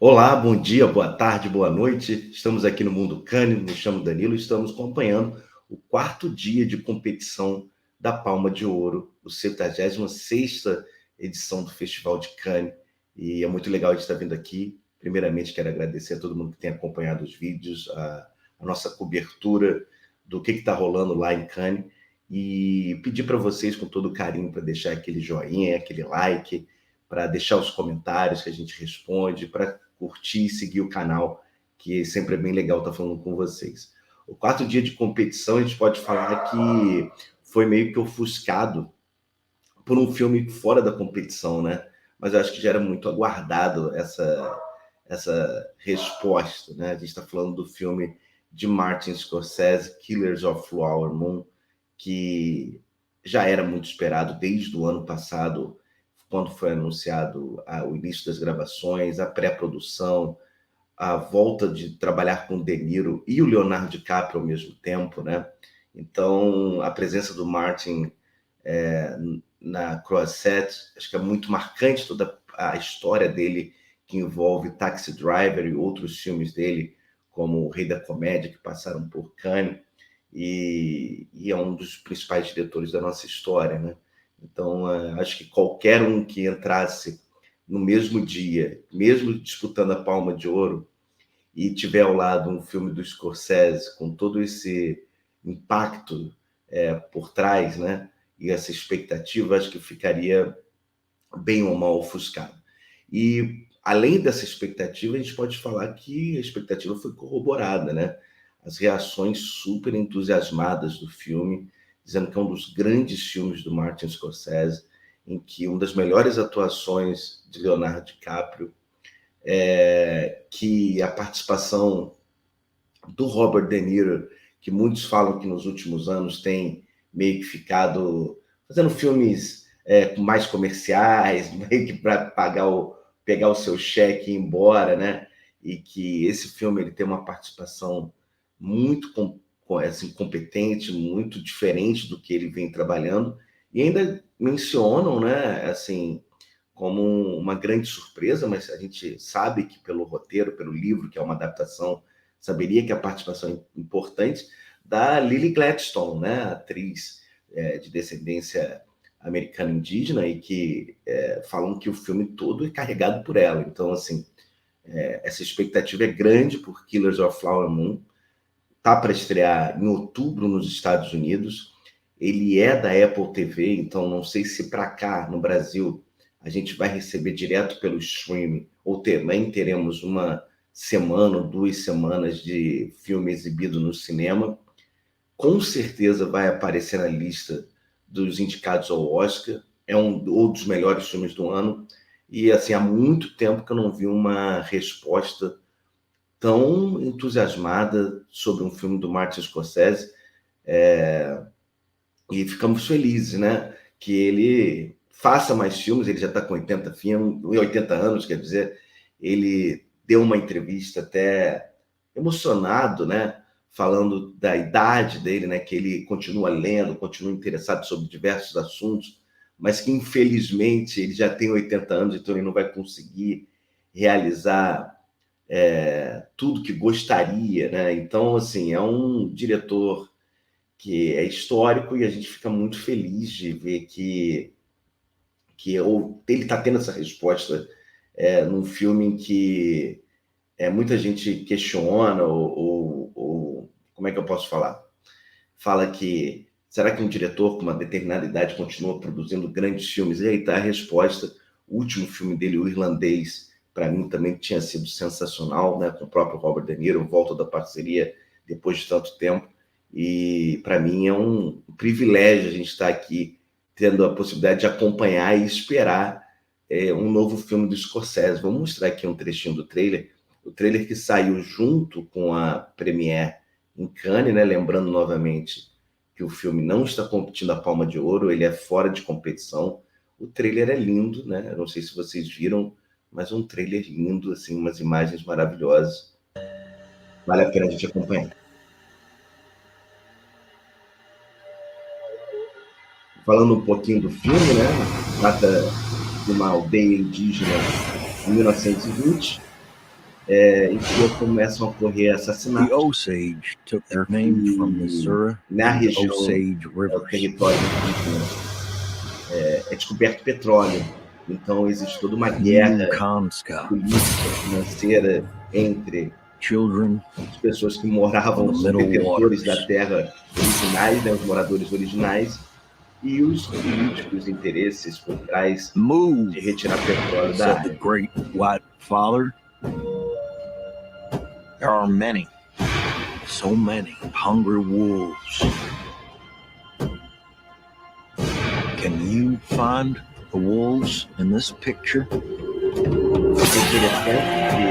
Olá, bom dia, boa tarde, boa noite. Estamos aqui no Mundo Cannes, me chamo Danilo e estamos acompanhando o quarto dia de competição da Palma de Ouro, o 76ª edição do Festival de Cannes. E é muito legal de estar vindo aqui. Primeiramente, quero agradecer a todo mundo que tem acompanhado os vídeos, a nossa cobertura do que está rolando lá em Cannes e pedir para vocês, com todo carinho, para deixar aquele joinha, aquele like, para deixar os comentários que a gente responde, para curtir e seguir o canal, que sempre é bem legal estar falando com vocês. O quarto dia de competição, a gente pode falar que foi meio que ofuscado por um filme fora da competição, né? Mas eu acho que já era muito aguardado essa resposta, né? A gente está falando do filme de Martin Scorsese, Killers of Flower Moon, que já era muito esperado desde o ano passado, quando foi anunciado o início das gravações, a pré-produção, a volta de trabalhar com o De Niro e o Leonardo DiCaprio ao mesmo tempo, né? Então, a presença do Martin é, na Croisette, acho que é muito marcante toda a história dele, que envolve Taxi Driver e outros filmes dele, como O Rei da Comédia, que passaram por Cannes, e é um dos principais diretores da nossa história, né? Então, acho que qualquer um que entrasse no mesmo dia, mesmo disputando a Palma de Ouro, e tiver ao lado um filme do Scorsese com todo esse impacto por trás, né? E essa expectativa, acho que ficaria bem ou mal ofuscado. E além dessa expectativa, a gente pode falar que a expectativa foi corroborada, né? As reações super entusiasmadas do filme, dizendo que é um dos grandes filmes do Martin Scorsese, em que uma das melhores atuações de Leonardo DiCaprio, que a participação do Robert De Niro, que muitos falam que nos últimos anos tem meio que ficado fazendo filmes mais comerciais, meio que para pegar o seu cheque e ir embora, né? E que esse filme ele tem uma participação muito assim, competente, muito diferente do que ele vem trabalhando, e ainda mencionam, né, assim, como uma grande surpresa, mas a gente sabe que pelo roteiro, pelo livro, que é uma adaptação, saberia que a participação é importante da Lily Gladstone, né, atriz de descendência americana indígena, e que falam que o filme todo é carregado por ela. Então, assim, essa expectativa é grande por Killers of Flower Moon. Tá para estrear em outubro nos Estados Unidos. Ele é da Apple TV, então não sei se para cá, no Brasil, a gente vai receber direto pelo streaming, ou também teremos uma semana ou 2 semanas de filme exibido no cinema. Com certeza vai aparecer na lista dos indicados ao Oscar. É um dos melhores filmes do ano. E assim, há muito tempo que eu não vi uma resposta tão entusiasmada sobre um filme do Martin Scorsese, e ficamos felizes, né? Que ele faça mais filmes. Ele já está com 80 anos, quer dizer, ele deu uma entrevista até emocionado, né? Falando da idade dele, né? Que ele continua lendo, continua interessado sobre diversos assuntos, mas que infelizmente ele já tem 80 anos, então ele não vai conseguir realizar tudo que gostaria, né? Então, assim, é um diretor que é histórico, e a gente fica muito feliz de ver que ele está tendo essa resposta num filme em que muita gente questiona, ou como é que eu posso falar? Fala que será que um diretor com uma determinada idade continua produzindo grandes filmes? E aí está a resposta. O último filme dele, O Irlandês, para mim também tinha sido sensacional, né? Com o próprio Robert De Niro, volta da parceria depois de tanto tempo. E para mim é um privilégio a gente estar aqui tendo a possibilidade de acompanhar e esperar um novo filme do Scorsese. Vou mostrar aqui um trechinho do trailer, o trailer que saiu junto com a premiere em Cannes, né? Lembrando novamente que o filme não está competindo a Palma de Ouro, ele é fora de competição. O trailer é lindo, né? Eu não sei se vocês viram, mas é um trailer lindo, assim, umas imagens maravilhosas. Vale a pena a gente acompanhar. Falando um pouquinho do filme, né? Trata de uma aldeia indígena em 1920, em que começam a ocorrer The assassinatos. Osage took their name from Missouri Na and região, Osage o rivers. território é descoberto petróleo. Então existe toda uma guerra política, financeira entre Children, as pessoas que moravam, os detentores da terra originais, né, os moradores originais, e os políticos interesses por trás move, de retirar petróleo da said the área. great white father. There are many, so many hungry wolves. Can you find the wolves in this picture? É interessante que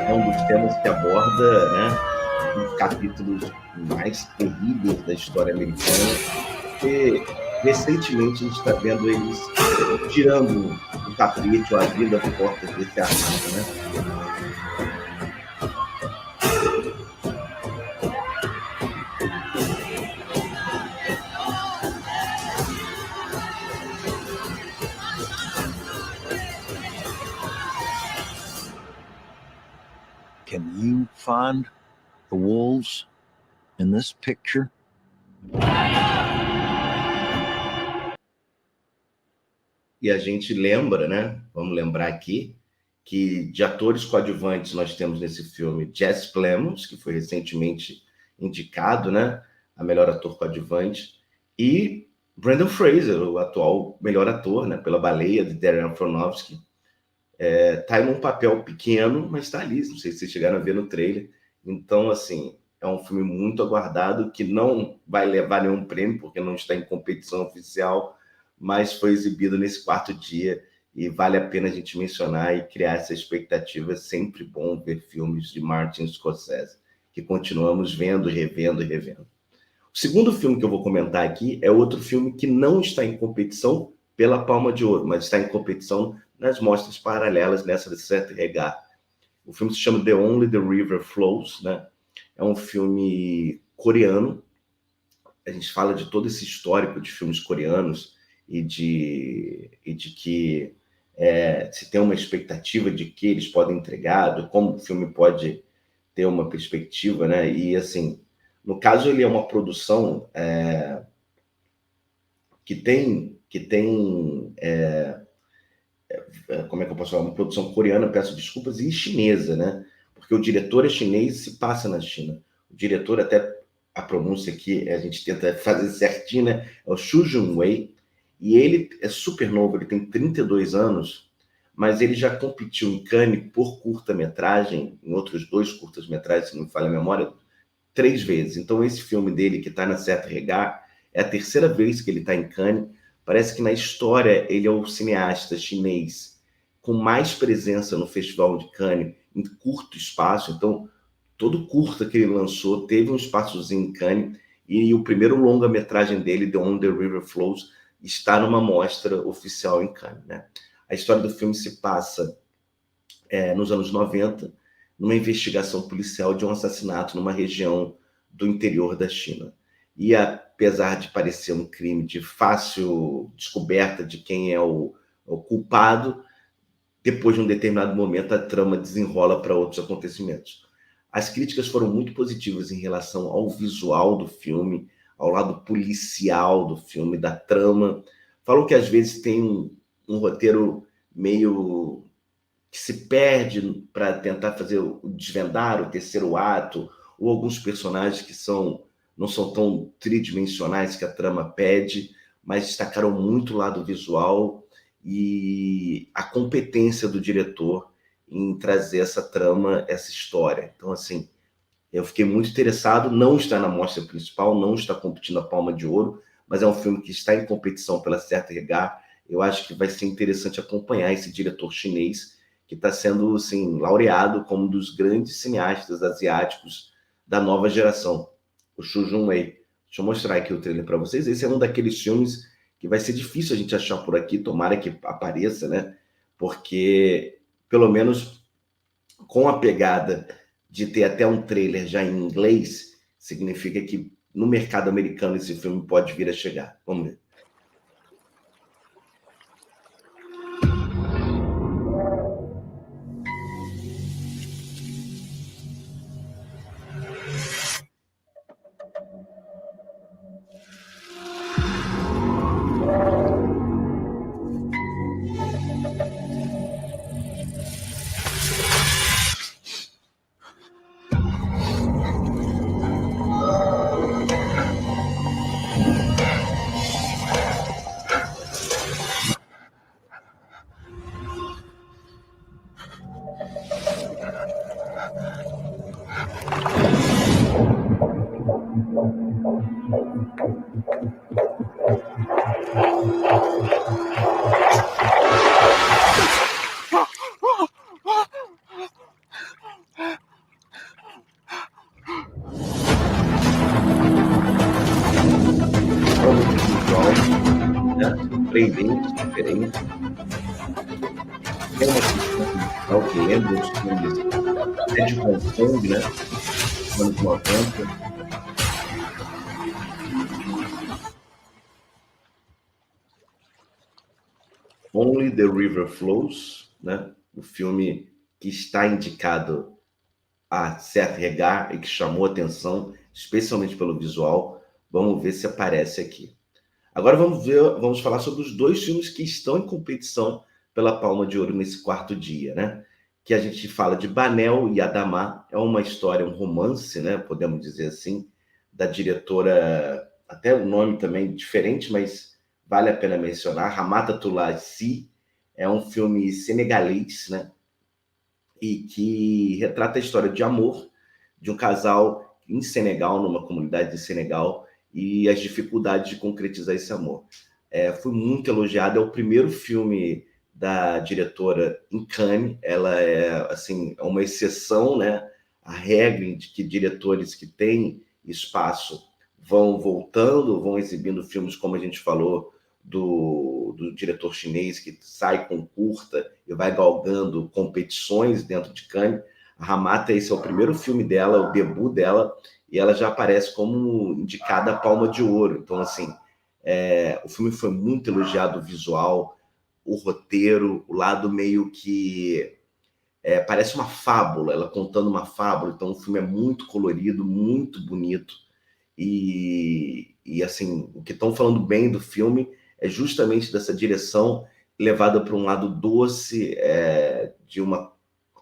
é um dos temas que aborda, né, um dos capítulos mais terríveis da história americana, porque recentemente a gente está vendo eles tirando o tapete ou abrindo as portas desse armário, né? Can you find the wolves in this picture? E a gente lembra, né? Vamos lembrar aqui que de atores coadjuvantes nós temos nesse filme Jesse Plemons, que foi recentemente indicado, né, a melhor ator coadjuvante, e Brendan Fraser, o atual melhor ator, né, pela Baleia, de Darren Aronofsky. Tá em um papel pequeno, mas está ali, não sei se vocês chegaram a ver no trailer. Então, assim, é um filme muito aguardado, que não vai levar nenhum prêmio, porque não está em competição oficial, mas foi exibido nesse quarto dia, e vale a pena a gente mencionar e criar essa expectativa. É sempre bom ver filmes de Martin Scorsese, que continuamos vendo, revendo e revendo. O segundo filme que eu vou comentar aqui é outro filme que não está em competição pela Palma de Ouro, mas está em competição nas mostras paralelas nessa de Seth Regard. O filme se chama The Only the River Flows, né? É um filme coreano. A gente fala de todo esse histórico de filmes coreanos e de que se tem uma expectativa de que eles podem entregar, de como o filme pode ter uma perspectiva, né? E assim, no caso ele é uma produção que tem como é que eu posso falar? Uma produção coreana, peço desculpas, e chinesa, né? Porque o diretor é chinês e se passa na China. O diretor, até a pronúncia aqui, a gente tenta fazer certinho, né? É o Chu Jun-wei, e ele é super novo, ele tem 32 anos, mas ele já competiu em Cannes por curta-metragem, em outros 2 curtas-metragens, se não me falha a memória, 3 vezes. Então esse filme dele, que está na Certa Regar, é a terceira vez que ele está em Cannes. Parece que na história ele é o cineasta chinês com mais presença no Festival de Cannes em curto espaço. Então, todo curta que ele lançou teve um espaçozinho em Cannes, e o primeiro longa-metragem dele, The On the River Flows, está numa mostra oficial em Cannes, né? A história do filme se passa nos anos 90, numa investigação policial de um assassinato numa região do interior da China. E apesar de parecer um crime de fácil descoberta de quem é o culpado, depois de um determinado momento a trama desenrola para outros acontecimentos. As críticas foram muito positivas em relação ao visual do filme, ao lado policial do filme, da trama. Falam que às vezes tem um roteiro meio que se perde para tentar fazer desvendar o terceiro ato, ou alguns personagens que não são tão tridimensionais que a trama pede, mas destacaram muito o lado visual e a competência do diretor em trazer essa trama, essa história. Então, assim, eu fiquei muito interessado. Não está na mostra principal, não está competindo a Palma de Ouro, mas é um filme que está em competição pela Certa Regard. Eu acho que vai ser interessante acompanhar esse diretor chinês, que está sendo, assim, laureado como um dos grandes cineastas asiáticos da nova geração, o Chu Jun-wei. Deixa eu mostrar aqui o trailer para vocês. Esse é um daqueles filmes que vai ser difícil a gente achar por aqui, tomara que apareça, né? Porque, pelo menos com a pegada de ter até um trailer já em inglês, significa que no mercado americano esse filme pode vir a chegar. Vamos ver. Surpreendente, diferente. É uma questão que lembra os filmes até de Hong Kong, né? Anos 90. Only the River Flows, né? O filme que está indicado a Seth Regard e que chamou atenção, especialmente pelo visual. Vamos ver se aparece aqui. Agora vamos falar sobre os dois filmes que estão em competição pela Palma de Ouro nesse quarto dia, né? Que a gente fala de Banel e Adamar, é uma história, um romance, né? Podemos dizer assim, da diretora, até o nome também diferente, mas vale a pena mencionar, Ramata Toulazi, é um filme senegalês, né? E que retrata a história de amor de um casal em Senegal, numa comunidade de Senegal, e as dificuldades de concretizar esse amor. Foi muito elogiado, é o primeiro filme da diretora em Cannes, ela é assim, uma exceção, né? A regra de que diretores que têm espaço vão voltando, vão exibindo filmes, como a gente falou, do diretor chinês que sai com curta e vai galgando competições dentro de Cannes. A Ramata, esse é o primeiro filme dela, o debut dela, e ela já aparece como indicada a Palma de Ouro. Então, assim, o filme foi muito elogiado, o visual, o roteiro, o lado meio que parece uma fábula, ela contando uma fábula. Então, o filme é muito colorido, muito bonito. E assim, o que estão falando bem do filme é justamente dessa direção levada para um lado doce, de uma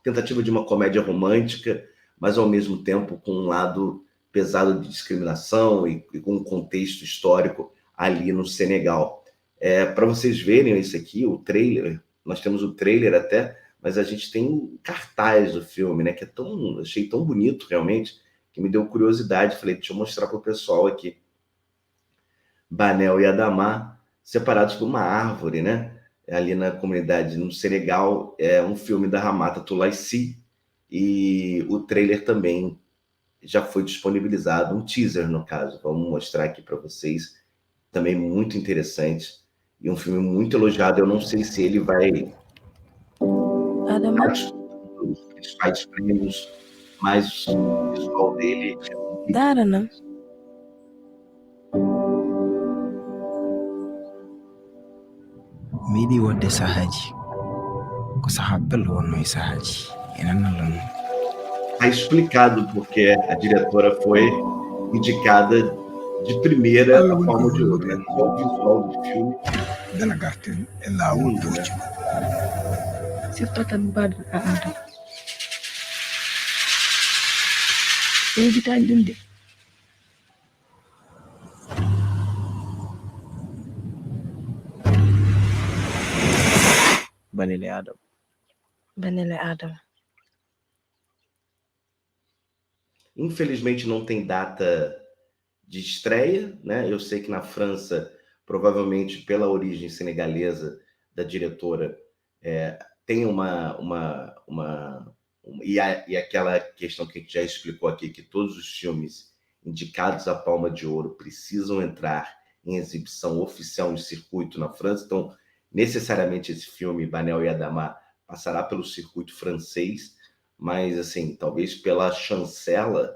tentativa de uma comédia romântica, mas ao mesmo tempo com um lado pesado de discriminação e com um contexto histórico ali no Senegal. Para vocês verem isso aqui, o trailer, nós temos o trailer até, mas a gente tem cartaz do filme, né? Que achei tão bonito realmente, que me deu curiosidade. Falei, deixa eu mostrar para o pessoal aqui. Banel e Adamar, separados por uma árvore, né? Ali na comunidade, no Senegal, é um filme da Ramata Toulazi, e o trailer também já foi disponibilizado, um teaser no caso. Vamos mostrar aqui para vocês, também muito interessante, e um filme muito elogiado. Eu não sei se ele vai os principais prêmios, mas o visual dele Darana. Midi wadde sahaji ko sahabbel wonno e sahaji enen Allah está explicado porque a diretora foi indicada de primeira a Palma de Ouro, né? Só o visual do filme. dalagarten e lawol doji Surtout tan bad aada. Evitan dum de. Banele Adam. Banele Adam. Infelizmente não tem data de estreia, né? Eu sei que na França, provavelmente pela origem senegalesa da diretora, tem e aquela questão que a gente já explicou aqui, que todos os filmes indicados à Palma de Ouro precisam entrar em exibição oficial em circuito na França. Então, necessariamente esse filme, Banel e Adamar, passará pelo circuito francês, mas assim, talvez pela chancela,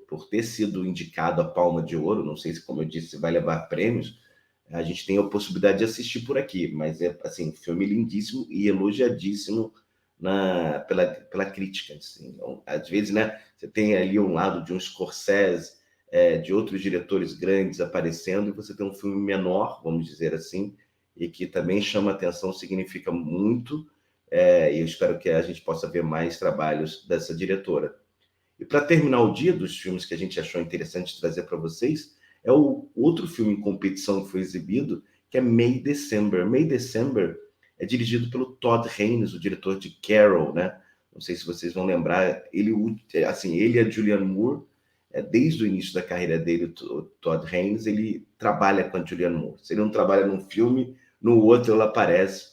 por ter sido indicado a Palma de Ouro, não sei se, como eu disse, vai levar prêmios, a gente tem a possibilidade de assistir por aqui, mas é assim, filme lindíssimo e elogiadíssimo pela crítica. Assim. Então, às vezes, né, você tem ali um lado de um Scorsese, de outros diretores grandes aparecendo, e você tem um filme menor, vamos dizer assim, e que também chama atenção, significa muito, e eu espero que a gente possa ver mais trabalhos dessa diretora. E para terminar o dia dos filmes que a gente achou interessante trazer para vocês, é o outro filme em competição que foi exibido, que é May December. May December é dirigido pelo Todd Haynes, o diretor de Carol, né? Não sei se vocês vão lembrar, ele e a Julianne Moore desde o início da carreira dele, o Todd Haynes, ele trabalha com a Julianne Moore. Se ele não trabalha num filme, no outro ela aparece.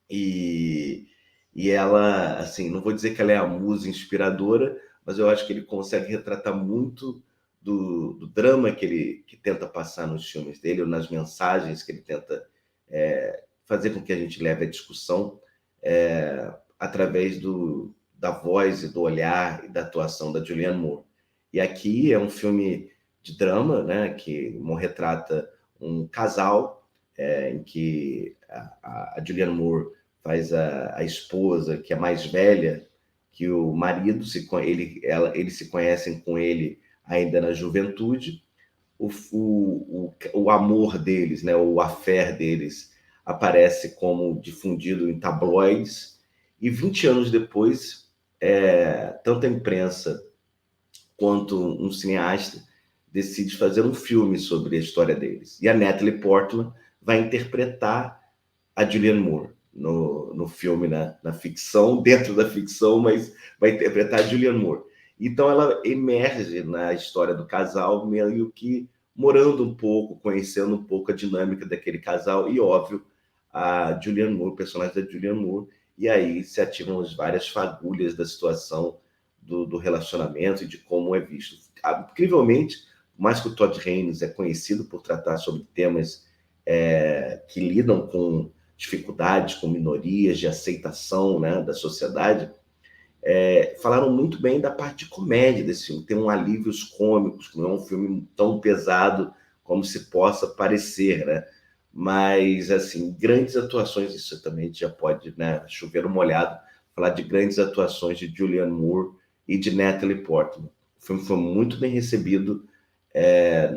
E ela, assim, não vou dizer que ela é a musa inspiradora, mas eu acho que ele consegue retratar muito do drama que tenta passar nos filmes dele, ou nas mensagens que ele tenta fazer com que a gente leve a discussão através da voz e do olhar e da atuação da Julianne Moore. E aqui é um filme de drama, né, que retrata um casal em que a Julianne Moore faz a esposa, que é mais velha que o marido, eles se conhecem com ele ainda na juventude. O amor deles, né, o affair deles, aparece como difundido em tabloides, e 20 anos depois, tanto a imprensa quanto um cineasta decide fazer um filme sobre a história deles. E a Natalie Portman vai interpretar a Julianne Moore no filme, na ficção, dentro da ficção, mas vai interpretar a Julianne Moore. Então ela emerge na história do casal, meio que morando um pouco, conhecendo um pouco a dinâmica daquele casal, e óbvio, a Julianne Moore, o personagem da Julianne Moore, e aí se ativam as várias fagulhas da situação do relacionamento e de como é visto. Incrivelmente, mais que o Todd Haynes é conhecido por tratar sobre temas que lidam com dificuldades, com minorias de aceitação, né, da sociedade, falaram muito bem da parte de comédia desse filme. Tem alívios cômicos, não é um filme tão pesado como se possa parecer, né? Mas, assim, grandes atuações, isso também já pode, né, chover um molhado, falar de grandes atuações de Julianne Moore e de Natalie Portman. O filme foi muito bem recebido.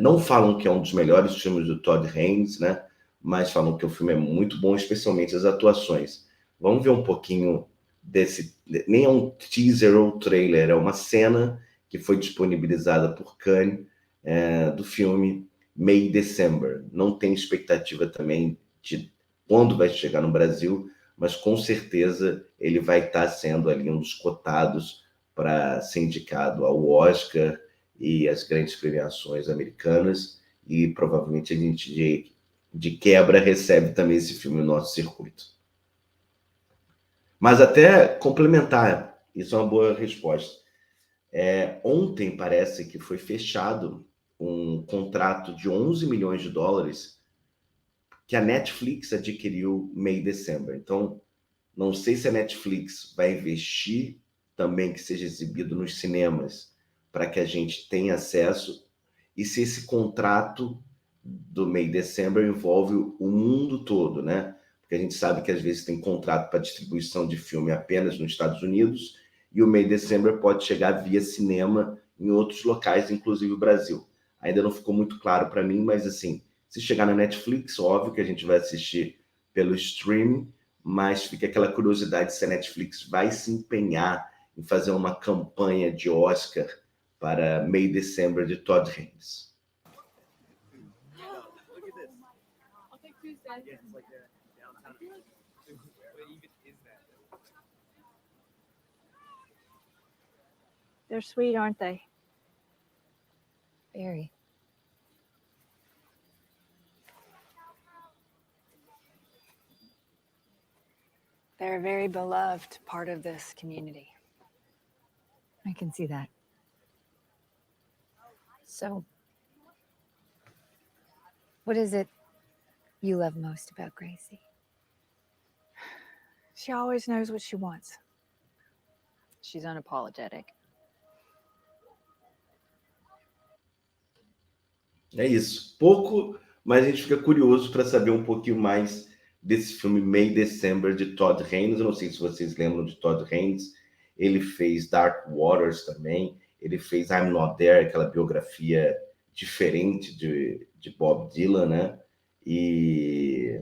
Não falam que é um dos melhores filmes do Todd Haynes, né? Mas falam que o filme é muito bom, especialmente as atuações. Vamos ver um pouquinho desse... Nem é um teaser ou trailer, é uma cena que foi disponibilizada por Cannes, do filme May December. Não tem expectativa também de quando vai chegar no Brasil, mas com certeza ele vai estar sendo ali um dos cotados para ser indicado ao Oscar e as grandes premiações americanas, e provavelmente a gente de quebra recebe também esse filme no nosso circuito. Mas até complementar, isso é uma boa resposta. Ontem parece que foi fechado um contrato de 11 milhões de dólares que a Netflix adquiriu May December. Então, não sei se a Netflix vai investir também que seja exibido nos cinemas para que a gente tenha acesso, e se esse contrato do May December envolve o mundo todo, né? Porque a gente sabe que às vezes tem contrato para distribuição de filme apenas nos Estados Unidos, e o May December pode chegar via cinema em outros locais, inclusive o Brasil. Ainda não ficou muito claro para mim, mas assim, se chegar na Netflix, óbvio que a gente vai assistir pelo streaming, mas fica aquela curiosidade se a Netflix vai se empenhar em fazer uma campanha de Oscar para May December de Todd Haynes. They're sweet, aren't they? Very. They're a very beloved part of this community. I can see that. So, what is it you love most about Gracie? She always knows what she wants. She's unapologetic. É isso. Pouco, mas a gente fica curioso para saber um pouquinho mais desse filme May December de Todd Haynes. Eu não sei se vocês lembram de Todd Haynes. Ele fez Dark Waters também. Ele fez I'm Not There, aquela biografia diferente de Bob Dylan, né? E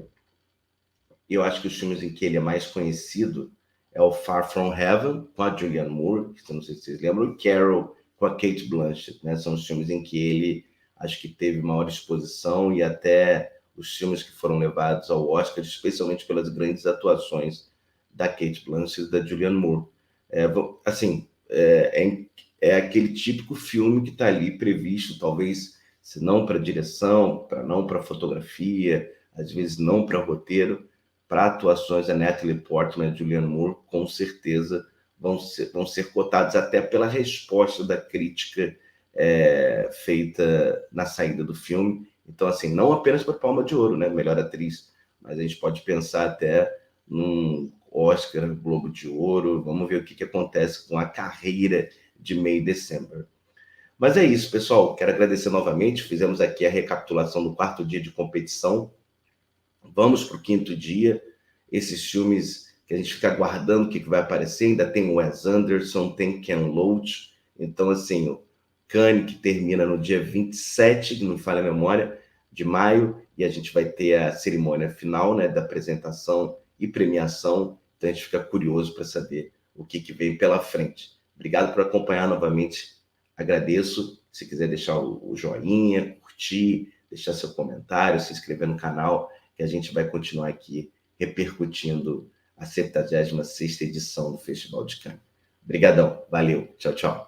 eu acho que os filmes em que ele é mais conhecido é o Far From Heaven, com a Julianne Moore, que eu não sei se vocês lembram, e Carol, com a Cate Blanchett, né? São os filmes em que ele acho que teve maior exposição, e até os filmes que foram levados ao Oscar, especialmente pelas grandes atuações da Cate Blanchett e da Julianne Moore. é aquele típico filme que está ali previsto, talvez, se não para direção, não para fotografia, às vezes não para roteiro, para atuações da Natalie Portman e Julianne Moore, com certeza vão ser cotados até pela resposta da crítica feita na saída do filme. Então, assim, não apenas para Palma de Ouro, né, melhor atriz, mas a gente pode pensar até num Oscar, Globo de Ouro. Vamos ver o que acontece com a carreira de May December. Mas é isso, pessoal. Quero agradecer novamente. Fizemos aqui a recapitulação do 4º dia de competição. Vamos para o 5º dia. Esses filmes que a gente fica aguardando o que vai aparecer. Ainda tem Wes Anderson, tem Ken Loach. Então, assim, o Cannes, que termina no dia 27, que não me falha a memória, de maio. E a gente vai ter a cerimônia final, né, da apresentação e premiação. Então, a gente fica curioso para saber o que vem pela frente. Obrigado por acompanhar novamente. Agradeço. Se quiser deixar o joinha, curtir, deixar seu comentário, se inscrever no canal, que a gente vai continuar aqui repercutindo a 76ª edição do Festival de Cannes. Obrigadão. Valeu. Tchau, tchau.